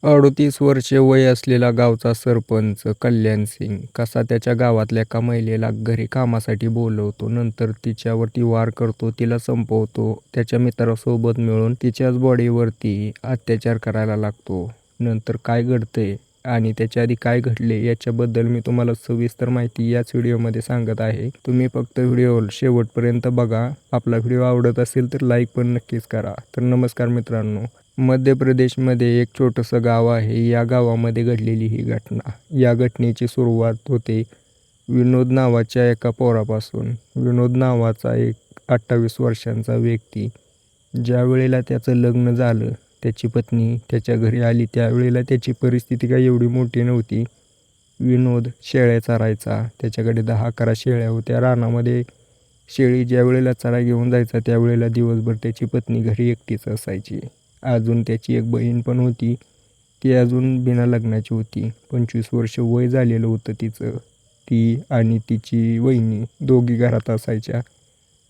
38 वर्षे वय असलेला गावचा सरपंच कल्याण सिंग कसा त्याच्या गावातल्या एका महिलेला घरी कामासाठी बोलवतो. नंतर तिच्यावरती वार करतो, तिला संपवतो. त्याच्या मित्रासोबत मिळून तिच्याच बॉडीवरती अत्याचार करायला लागतो. नंतर काय घडतंय आणि त्याच्या आधी काय घडले याच्याबद्दल मी तुम्हाला सविस्तर माहिती याच व्हिडिओमध्ये सांगत आहे. तुम्ही फक्त व्हिडिओ शेवटपर्यंत बघा. आपला व्हिडिओ आवडत असेल तर लाईक पण नक्कीच करा. तर नमस्कार मित्रांनो, मध्य प्रदेशमध्ये एक छोटंसं गाव आहे. या गावामध्ये घडलेली ही घटना. या घटनेची सुरुवात होते विनोद नावाच्या एका पोरापासून. विनोद नावाचा एक 28 वर्षांचा व्यक्ती, ज्या वेळेला त्याचं लग्न झालं, त्याची पत्नी त्याच्या घरी आली, त्यावेळेला त्याची परिस्थिती काही एवढी मोठी नव्हती. विनोद शेळ्या चरायचा. त्याच्याकडे 10-11 शेळ्या होत्या. रानामध्ये शेळी ज्या वेळेला चरायला घेऊन जायचा त्यावेळेला दिवसभर त्याची पत्नी घरी एकटीच असायची. अजून त्याची एक बहीण पण होती. ती अजून बिना लग्नाची होती. 25 वर्ष वय झालेलं होतं तिचं. ती आणि तिची वहिनी दोघी घरात असायच्या.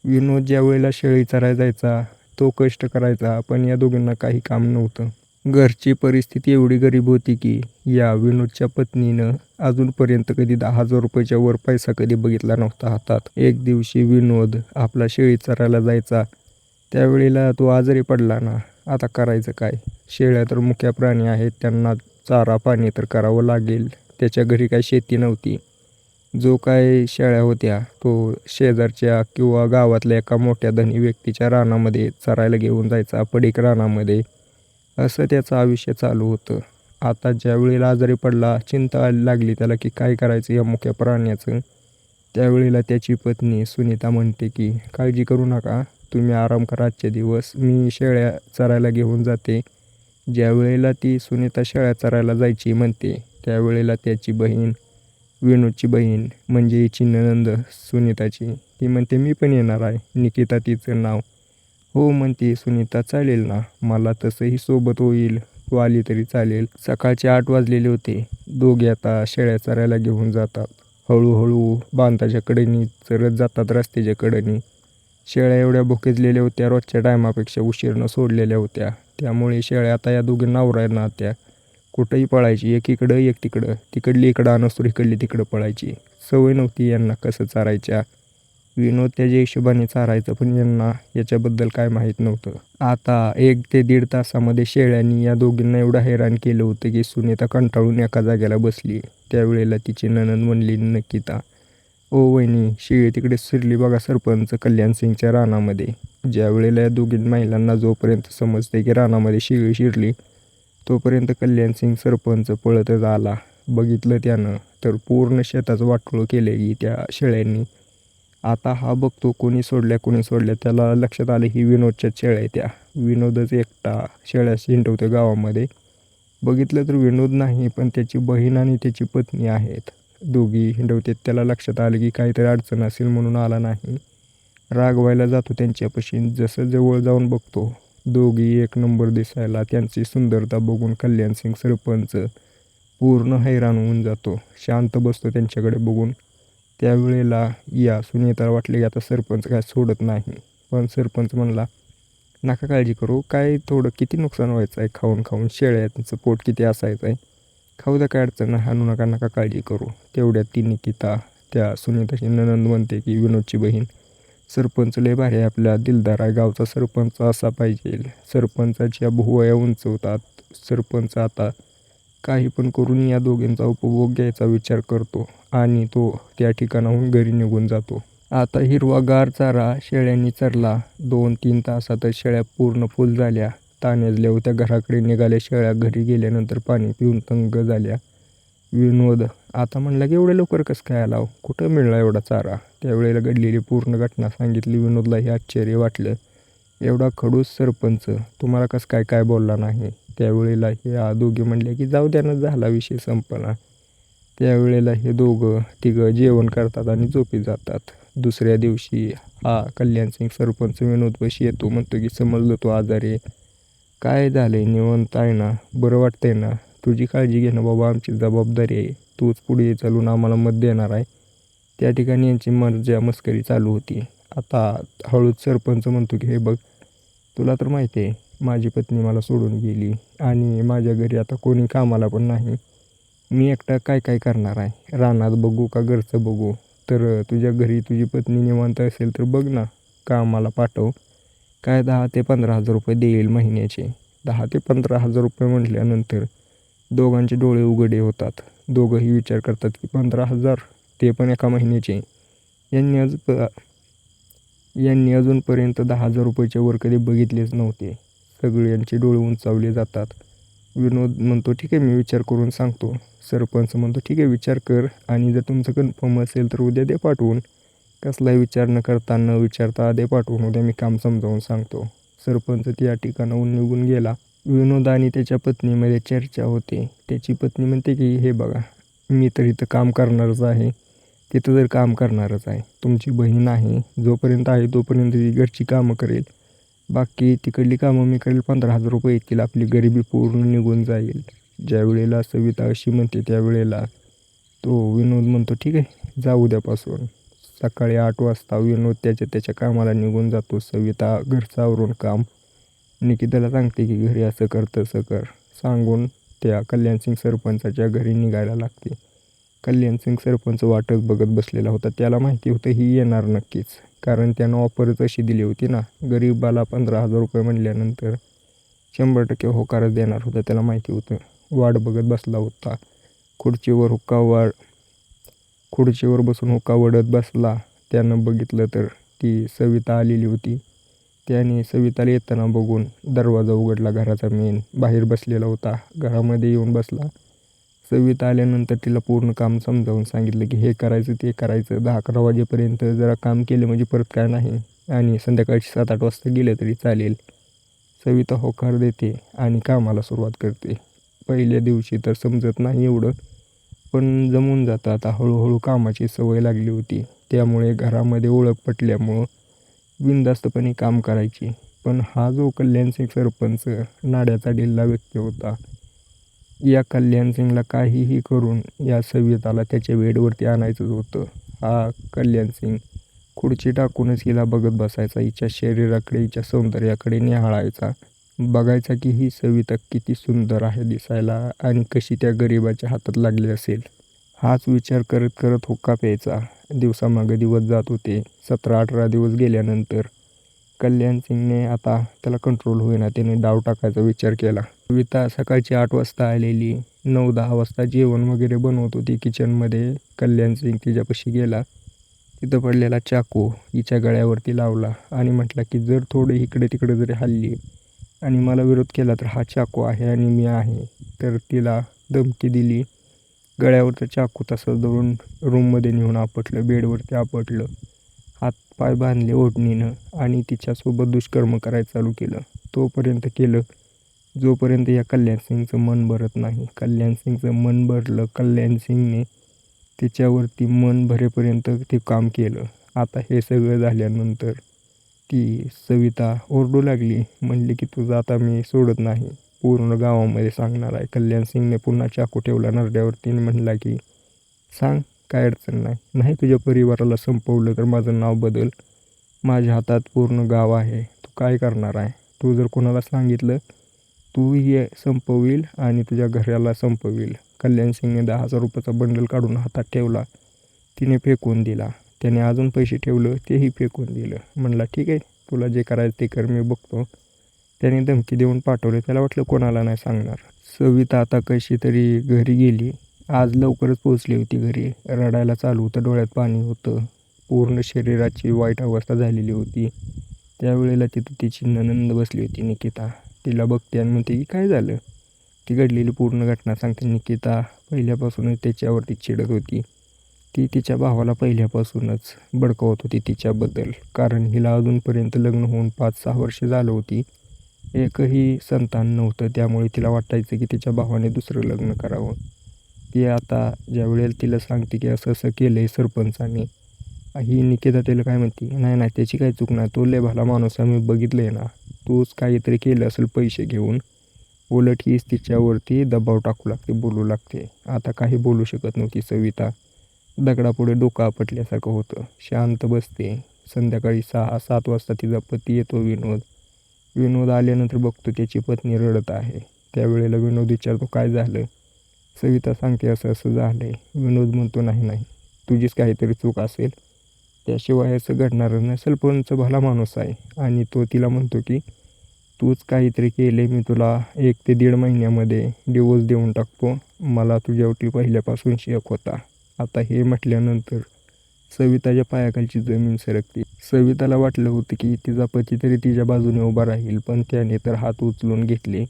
विनोद ज्या वेळेला शेळी चरायला जायचा, तो कष्ट करायचा, पण या दोघींना काही काम नव्हतं. घरची परिस्थिती एवढी गरीब होती की या विनोदच्या पत्नीनं अजूनपर्यंत कधी 10,000 रुपयाच्या वर पैसा कधी बघितला नव्हता हातात. एक दिवशी विनोद आपला शेळी चरायला जायचा. त्यावेळेला तो आजारी पडला ना. आता करायचं काय? शेळ्या तर मुक्या प्राणी आहेत, त्यांना चारा पाणी तर करावं लागेल. त्याच्या घरी काही शेती नव्हती. जो काय शेळ्या होत्या तो शेजारच्या किंवा गावातल्या एका मोठ्या धनी व्यक्तीच्या रानामध्ये चरायला घेऊन जायचा, पडीक रानामध्ये. असं त्याचं आयुष्य चालू होतं. आता ज्या वेळेला आजारी पडला, चिंता लागली त्याला की काय करायचं या मुक्या प्राण्याचं. त्यावेळेला त्याची पत्नी सुनीता म्हणते की काळजी करू नका, तुम्ही आराम करा आजचे दिवस, मी शेळ्या चरायला घेऊन जाते. ज्या वेळेला ती सुनीता शेळ्या चरायला जायची म्हणते, त्यावेळेला त्याची बहीण, विनोदची बहीण म्हणजे हिची नणंद सुनीताची, ती म्हणते मी पण येणार आहे. निकिता तिचं नाव. हो म्हणते सुनीता, चालेल ना, मला तसंही सोबत होईल, तू आली तरी चालेल. सकाळचे 8 वाजलेले होते. दोघे आता शेळ्या चरायला घेऊन जातात. हळूहळू बांधाच्या कडेनी चरत जातात रस्त्याच्या कडेनी. शेळ्या एवढ्या भुकेजलेल्या होत्या, रोजच्या टायमापेक्षा उशिरानं सोडलेल्या होत्या. त्यामुळे शेळ्या आता या दोघी नवरा त्या कुठंही पळायची, एक इकडं एक तिकडं, तिकडली इकडं आणस्तोर इकडली तिकडं पळायची. सवय नव्हती यांना कसं चारायच्या. विनोद त्याच्या हिशोबाने चारायचं, पण यांना याच्याबद्दल काय माहीत नव्हतं. आता 1 ते 1.5 तासामध्ये शेळ्यांनी या दोघींना एवढं हैराण केलं होतं की सुनीता कंटाळून एका जागेला बसली. त्यावेळेला तिची नणंद म्हणली, निकिता, ओ वहिनी, शेळी तिकडे शिरली बघा सरपंच कल्याण सिंगच्या रानामध्ये. ज्या वेळेला या दोघी महिलांना जोपर्यंत समजते की रानामध्ये शेळी शिरली, तोपर्यंत कल्याण सिंग सरपंच पळतच आला. बघितलं त्यानं तर पूर्ण शेताचं वाटोळं केलं की त्या शेळ्यांनी. आता हा बघतो कोणी सोडल्या कोणी सोडल्या. त्याला लक्षात आलं ही विनोदच्या शेळ्या आहेत. त्या विनोदच एकटा शेळ्या हिंडवतो गावामध्ये. बघितलं तर विनोद नाही, पण त्याची बहीण आणि त्याची पत्नी आहेत, दोघी हिंडवतात. त्याला लक्षात आलं की काहीतरी अडचण असेल म्हणून आला नाही. रागवायला जातो त्यांच्यापाशी. जसं जवळ जाऊन बघतो, दोघी एक नंबर दिसायला. त्यांची सुंदरता बघून कल्याण सिंग सरपंच पूर्ण हैराण होऊन जातो. शांत बसतो त्यांच्याकडे बघून. त्यावेळेला या सुनीताला वाटले की आता सरपंच काय सोडत नाही. पण सरपंच म्हणला, नका काळजी करू, काय थोडं किती नुकसान व्हायचं आहे खाऊन खाऊन, शेळ्यांचं पोट किती असायचं आहे, खाऊ द्या, काय अडचण नाही, हाणू नका, नका काळजी करू. तेवढ्यात ती निकिता, त्या सुनीताची नणंद, म्हणते की विनोदची बहीण, सरपंच लय भारी आहे, आपला दिलदार आहे, गावचा सरपंच असा पाहिजे. सरपंचाच्या भुवया उंचवतात. सरपंच आता काही पण करून या दोघींचा उपभोग घ्यायचा विचार करतो आणि तो त्या ठिकाणाहून घरी निघून जातो. आता हिरवागार चारा शेळ्यांनी चरला. 2-3 तासातच शेळ्या पूर्ण फुल झाल्या, तान्याजल्या होत्या. घराकडे निघाल्या शेळ्या. घरी गेल्यानंतर पाणी पिऊन तंग झाल्या. विनोद आता म्हणला की एवढ्या लवकर कसं काय आला, कुठं मिळला एवढा चारा. त्यावेळेला घडलेली पूर्ण घटना सांगितली. विनोदलाही आश्चर्य वाटलं. एवढा खडूस सरपंच तुम्हाला कसं काय काय बोलला नाही. त्यावेळेला ह्या दोघी म्हणल्या की जाऊ द्या ना, झाला विषय संपला. त्यावेळेला हे दोघं तिघं जेवण करतात आणि झोपी जातात. दुसऱ्या दिवशी हा कल्याण सिंग सरपंच विनोदपाशी येतो. म्हणतो की समजलं तो आजारी आहे, काय झालंय, निवांत आहे ना, बरं वाटतंय ना, तुझी काळजी घे ना बाबा, आमची जबाबदारी आहे, तूच पुढे चालून आम्हाला मत देणार आहे. त्या ठिकाणी यांची मर्जा मस्करी चालू होती. आता हळूच सरपंच म्हणतो की हे बघ, तुला तर माहिती आहे माझी पत्नी मला सोडून गेली आणि माझ्या घरी आता कोणी कामाला पण नाही. मी एकटा काय काय करणार आहे? रानात बघू का घरचं बघू? तर तुझ्या घरी तुझी पत्नी निवांत असेल तर बघ ना, कामाला पाठव. काय 10,000 ते 15,000 रुपये देईल महिन्याचे. 10,000 ते 15,000 रुपये म्हटल्यानंतर दोघांचे डोळे उघडे होतात. दोघंही विचार करतात की 15,000 ते पण एका महिन्याचे. यांनी आज यांनी अजूनपर्यंत 10,000 रुपयाच्या वर कधी बघितलेच नव्हते. सगळ्यांचे डोळे उंचावले जातात. विनोद म्हणतो ठीक आहे, मी विचार करून सांगतो. सरपंच म्हणतो ठीक आहे, विचार कर आणि जर तुमचं कन्फर्म असेल तर उद्या दे पाठवून. कसलाही विचार न करता न विचारता दे पाठवून, उद्या मी काम समजावून सांगतो. सरपंच त्या ठिकाणाहून निघून गेला. विनोद आणि त्याच्या पत्नीमध्ये चर्चा होते. त्याची पत्नी म्हणते की हे बघा, मी तर इथं काम करणारच आहे, तिथं तर काम करणारच आहे. तुमची बहीण आहे, जोपर्यंत आहे तोपर्यंत ती घरची कामं करेल, बाकी तिकडली कामं मी करेल. 15,000 रुपये येतील, आपली गरिबी पूर्ण निघून जाईल. ज्या वेळेला सविता अशी म्हणते त्यावेळेला तो विनोद म्हणतो ठीक आहे, जा उद्यापासून. सकाळी 8 वाजता विनोद त्याच्या कामाला निघून जातो. सविता घरचं आवरून काम निकिताला सांगते की घरी असं कर तसं कर सांगून त्या कल्याणसिंग सरपंचाच्या घरी निघायला लागते. कल्याणसिंग सरपंच वाटच बघत बसलेला होता. त्याला माहिती होतं ही येणार नक्कीच, कारण त्यानं ऑफरच अशी दिली होती ना, गरीबाला 15,000 रुपये म्हणल्यानंतर 100% होकारच देणार होता. त्याला माहिती होतं. वाट बघत बसला होता. खुर्चीवर बसून हुक्का वडत बसला. त्यानं बघितलं तर ती सविता आलेली होती. त्याने सविताला येताना बघून दरवाजा उघडला. घराचा मेन बाहेर बसलेला होता. घरामध्ये येऊन बसला. सविता आल्यानंतर तिला पूर्ण काम समजावून सांगितलं की हे करायचं ते करायचं. 10-11 वाजेपर्यंत जरा काम केलं म्हणजे परत काय नाही, आणि संध्याकाळी 7-8 वाजता गेलं तरी चालेल. सविता होकार देते आणि कामाला सुरुवात करते. पहिल्या दिवशी तर समजत नाही एवढं, पण जमून जातं. आता हळूहळू कामाची सवय लागली होती. त्यामुळे घरामध्ये ओळख पटल्यामुळं बिनधास्तपणे काम करायची. पण हा जो कल्याणसिंग सरपंच नाड्याचा ढिल्ला व्यक्ती होता, या कल्याणसिंगला काहीही करून या सविताला त्याच्या वेडवरती आणायचंच होतं. हा कल्याणसिंग खुर्ची टाकूनच हिला बघत बसायचा. हिच्या शरीराकडे, हिच्या सौंदर्याकडे निहाळायचा. बघायचा की ही सविता किती सुंदर आहे दिसायला आणि कशी त्या गरिबाच्या हातात लागली असेल. हाच विचार करत करत हुक्का प्यायचा. दिवसामागे दिवस जात होते. 17-18 दिवस गेल्यानंतर कल्याणसिंगने आता त्याला कंट्रोल होईना. त्याने डाव टाकायचा विचार केला. सविता सकाळची 8 वाजता आलेली. 9-10 वाजता जेवण वगैरे बनवत होती किचनमध्ये. कल्याणसिंग तिच्यापाशी गेला. तिथं पडलेला चाकू हिच्या गळ्यावरती लावला आणि म्हटला की जर थोडे इकडे तिकडे जरी हल्ली आणि मला विरोध केला तर हा चाकू आहे आणि मी आहे. तर तिला धमकी दिली. गळ्यावरचं चाकू तसं धरून रूममध्ये नेऊन आपटलं, बेडवरती आपटलं. हातपाय बांधले ओढणीनं आणि तिच्यासोबत दुष्कर्म करायला चालू केलं. तोपर्यंत केलं जोपर्यंत या कल्याणसिंगचं मन भरत नाही. कल्याणसिंगचं मन भरलं. कल्याणसिंगने तिच्यावरती मन भरेपर्यंत ते काम केलं. आता हे सगळं झाल्यानंतर ती सविता ओरडू लागली. म्हणली की तुझं आता मी सोडत नाही, पूर्ण गावामध्ये सांगणार आहे. कल्याणसिंगने पुन्हा चाकू ठेवला नरड्यावरती आणि म्हणला की सांग, काय अडचण नाही. नाही तुझ्या परिवाराला संपवलं तर माझं नाव बदल. माझ्या हातात पूर्ण गाव आहे. तू काय करणार आहे? तू जर कोणाला सांगितलं तू हे संपवील आणि तुझ्या घराला संपवील. कल्याणसिंगने 10,000 रुपयाचा बंडल काढून हातात ठेवला. तिने फेकून दिला. त्याने अजून पैसे ठेवलं, तेही फेकून दिलं. म्हणला ठीक आहे, तुला जे करायचं ते कर, मी बघतो. त्याने धमकी देऊन पाठवले. त्याला वाटलं कोणाला नाही सांगणार. सविता आता कशी तरी घरी गेली. आज लवकरच पोहोचली होती घरी. रडायला चालू होतं, डोळ्यात पाणी होतं. पूर्ण शरीराची वाईट अवस्था झालेली होती. त्यावेळेला तिथं तिची नणंद बसली होती निकिता. तिला बघते आणि म्हणते की काय झालं. ती घडलेली पूर्ण घटना सांगते. निकिता पहिल्यापासूनच त्याच्यावरती चिडत होती. ती तिच्या भावाला पहिल्यापासूनच भडकवत होती तिच्याबद्दल, कारण हिला अजूनपर्यंत लग्न होऊन 5-6 वर्षे झालं होती. एकही संतान नव्हतं. त्यामुळे तिला वाटायचं की तिच्या भावाने दुसरं लग्न करावं. ती आता ज्यावेळेला तिला सांगते की असं असं केलं आहे सरपंचाने, ही निकिता त्याला काय म्हणते, नाही नाही त्याची काही चूक नाही, तो लय भला माणूस आहे, मी बघितलं आहे ना, तूच काहीतरी केलं असेल पैसे घेऊन. उलट हीच तिच्यावरती दबाव टाकू लागते, बोलू लागते. आता काही बोलू शकत नव्हती सविता. दगडापुढे डोकं आपटल्यासारखं होतं. शांत बसते. संध्याकाळी 6-7 वाजता तिचा पती येतो विनोद. विनोद आल्यानंतर बघतो त्याची पत्नी रडत आहे. त्यावेळेला विनोद विचारतो, काय झालं? सविता सांगते, असं असं झालंय. विनोद म्हणतो, नाही नाही, तुझीच काहीतरी चूक असेल, त्याशिवाय असं घडणारच नाही. सरपंच भला माणूस आहे. आणि तो तिला म्हणतो की तूच काहीतरी केले, मी तुला 1 ते 1.5 महिन्यामध्ये डिवोर्स देऊन टाकतो. मला तुझ्यावरती पहिल्यापासून शक होता. आता हे म्हटल्यानंतर सविताच्या पायाखालची जमीन सरकते. सविताला वाटलं होतं की तिचा पती तरी तिच्या बाजूने उभा राहील, पण त्याने तर हात उचलून घेतले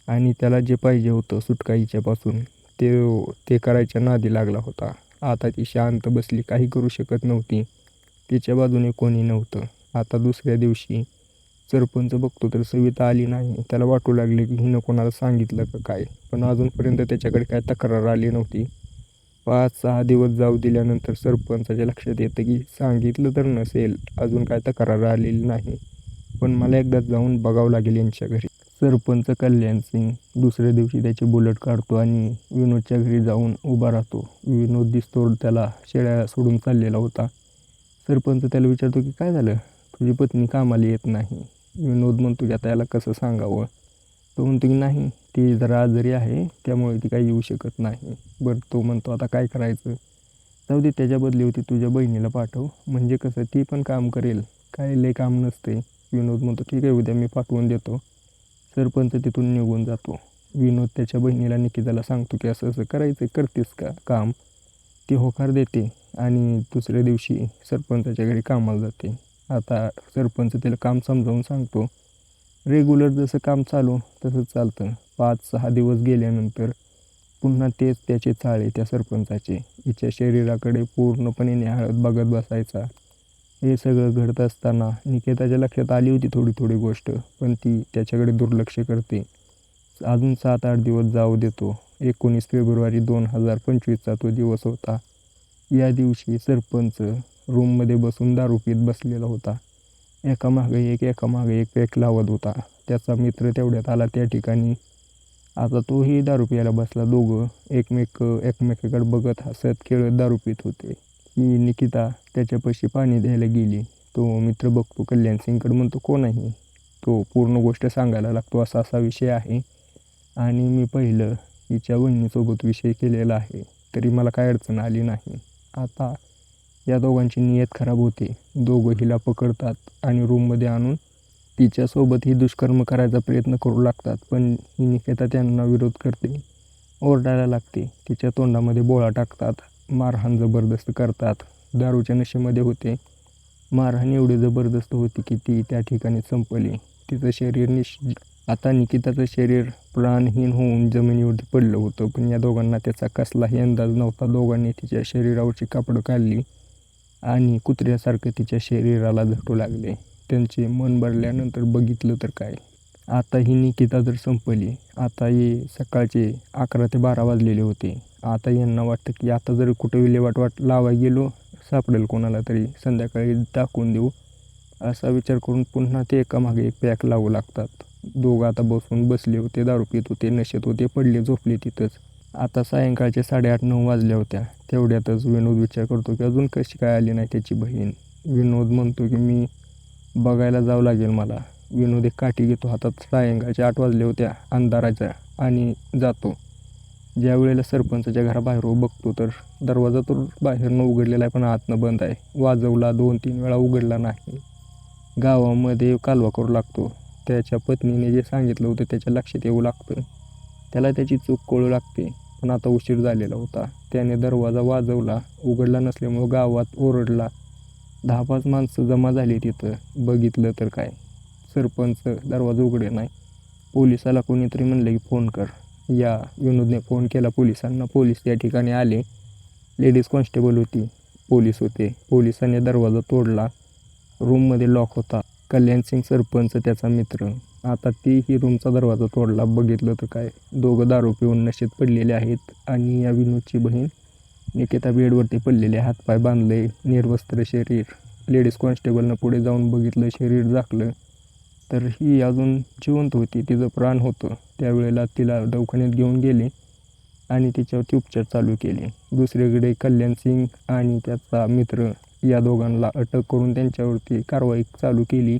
आणि त्याला जे पाहिजे होतं सुटका हिच्यापासून ते करायच्या नादी लागला होता. आता ती शांत बसली, काही करू शकत नव्हती. तिच्या बाजूने कोणी नव्हतं. आता दुसऱ्या दिवशी सरपंच बघतो तर सविता आली नाही. त्याला वाटू लागले की हिनं कोणाला सांगितलं का काय, पण अजूनपर्यंत त्याच्याकडे काय तक्रार आली नव्हती. 5-6 दिवस जाऊ दिल्यानंतर सरपंचाच्या लक्षात येतं की सांगितलं तर नसेल, अजून काय तक्रार आलेली नाही, पण मला एकदा जाऊन बघावं लागेल यांच्या घरी. सरपंच कल्याण सिंग दुसऱ्या दिवशी त्याची बुलेट काढतो आणि विनोदच्या घरी जाऊन उभा राहतो. विनोद दिसतो त्याला शेळ्या सोडून चाललेला होता. सरपंच त्याला विचारतो की काय झालं, तुझी पत्नी कामाला येत नाही. विनोद म्हणतो की आता याला कसं सांगावं. तो म्हणतो की नाही, ती जरा आजारी आहे, त्यामुळे ती काही येऊ शकत नाही. बरं, तो म्हणतो आता काय करायचं? जाऊ दे, त्याच्या बदली होती तुझ्या बहिणीला पाठव, म्हणजे कसं ती पण काम करेल, काय लय काम नसते. विनोद म्हणतो ठीक आहे, उद्या मी पाठवून देतो. सरपंच तिथून निघून जातो. विनोद त्याच्या बहिणीला निकिताला सांगतो की असं असं करायचं, करतेस का काम? ती होकार देते आणि दुसऱ्या दिवशी सरपंचाच्या घरी कामाला जाते. आता सरपंच तिला काम समजावून सांगतो. रेग्युलर जसं काम चालू तसंच चालतं. 5-6 दिवस गेल्यानंतर पुन्हा तेच त्याचे चाळे त्या सरपंचाचे. हिच्या शरीराकडे पूर्णपणे न्याहाळत बघत बसायचा. हे सगळं घडत असताना निकिताच्या लक्षात आली होती थोडी थोडी गोष्ट, पण ती त्याच्याकडे दुर्लक्ष करते. अजून 7-8 दिवस जाऊ देतो. 19 फेब्रुवारी 2025चा तो दिवस होता. या दिवशी सरपंच रूममध्ये बसून दारू पीत बसलेला होता. एकामागे एक पॅक लावत होता. त्याचा मित्र तेवढ्यात आला त्या ठिकाणी. आता तोही दारू प्यायला बसला. दोघं एकमेकाकडे बघत हसत खेळत दारू पीत होते. ही निकिता त्याच्यापाशी पाणी द्यायला गेली. तो मित्र बघतो कल्याण सिंगकडे, म्हणतो कोण आहे? तो पूर्ण गोष्ट सांगायला लागतो, असा असा विषय आहे आणि मी पहिलं हिच्या बहिणीसोबत विषय केलेला आहे, तरी मला काय अडचण आली नाही. आता या दोघांची नियत खराब होते. दोघं हिला पकडतात आणि रूममध्ये आणून तिच्यासोबत ही दुष्कर्म करायचा प्रयत्न करू लागतात, पण ही निकिता त्यांना विरोध करते, ओरडायला लागते. तिच्या तोंडामध्ये बोळा टाकतात, मारहाण जबरदस्त करतात. दारूच्या नशेमध्ये होते. मारहाण एवढी जबरदस्त होती की ती त्या ठिकाणी संपली. तिचं शरीर आता निकिताचं शरीर प्राणहीन होऊन जमिनीवरती पडलं होतं, पण या दोघांना त्याचा कसलाही अंदाज नव्हता. दोघांनी तिच्या शरीरावरची कापडं काढली आणि कुत्र्यासारखं तिच्या शरीराला झटू लागले. त्यांचे मन भरल्यानंतर बघितलं तर काय, आता ही निकिता तर संपली. आता हे सकाळचे 11 ते 12 वाजलेले होते. आता यांना वाटतं की आता जर कुठं विल्हेवाट लावायला गेलो, सापडेल कोणाला तरी, संध्याकाळी टाकून देऊ, असा विचार करून पुन्हा ते एकामागे एक पॅक लावू लागतात. दोघं आता बसले होते, दारू पित होते, नशेत होते, पडले झोपले तिथंच. आता सायंकाळचे 8:30-9 वाजल्या होत्या. तेवढ्यातच विनोद विचार करतो की अजून कशी काय आली नाही त्याची बहीण. विनोद म्हणतो की मी बघायला जावं लागेल मला. विनोद एक काठी घेतो हातात. सायंकाळचे 8 वाजले होत्या अंधाराच्या आणि जातो. ज्या वेळेला सरपंचाच्या घराबाहेर बघतो तर दरवाजा तर बाहेरनं उघडलेला आहे, पण आतनं बंद आहे. वाजवला 2-3 वेळा, उघडला नाही. गावामध्ये कालवा करू लागतो. त्याच्या पत्नीने जे सांगितलं होतं त्याच्या लक्षात येऊ लागतं. त्याला त्याची चूक कळू लागते, पण आता उशीर झालेला होता. त्याने दरवाजा वाजवला, उघडला नसल्यामुळं गावात ओरडला. 10-5 माणसं जमा झाली तिथं. बघितलं तर काय, सरपंच दरवाजा उघडे नाही. पोलिसाला कोणीतरी म्हणलं की फोन कर. या विनोदने फोन केला पोलिसांना. पोलीस त्या ठिकाणी आले. लेडीज कॉन्स्टेबल होती, पोलीस होते. पोलिसांनी दरवाजा तोडला. रूममध्ये लॉक होता. कल्याण सिंग सरपंच त्याचा मित्र. आता तीही रूमचा दरवाजा तोडला. बघितलं तर काय, दोघं दारू पिऊन नशेत पडलेले आहेत आणि या विनोदची बहीण निकिता बेडवरती पडलेली, हातपाय बांधले, निर्वस्त्र शरीर. लेडीज कॉन्स्टेबलनं पुढे जाऊन बघितलं, शरीर झाकलं तर ही अजून जिवंत होती, तिचं प्राण होतं. त्यावेळेला तिला दवाखान्यात घेऊन गेले आणि तिच्यावरती उपचार चालू केले. दुसरीकडे कल्याण सिंग आणि त्याचा मित्र या दोघांना अटक करून त्यांच्यावरती कारवाई चालू केली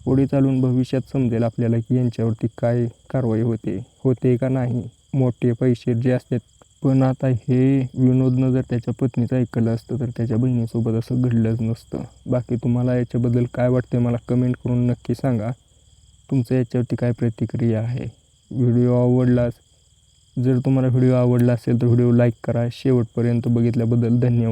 पुढे चालून भविष्यात समजेल आपल्याला की यांच्यावरती काय कारवाई होते का नाही. मोठे पैसे जे असतात. पण आता हे विनोदनं जर त्याच्या पत्नीचं ऐकलं असतं तर त्याच्या बहिणीसोबत असं घडलंच नसतं. बाकी तुम्हाला याच्याबद्दल काय वाटते मला कमेंट करून नक्की सांगा. तुमचं याच्यावरती काय प्रतिक्रिया आहे. व्हिडिओ आवडलाच जर तुम्हाला व्हिडिओ आवडला असेल तर व्हिडिओ लाईक करा. शेवटपर्यंत बघितल्याबद्दल धन्यवाद.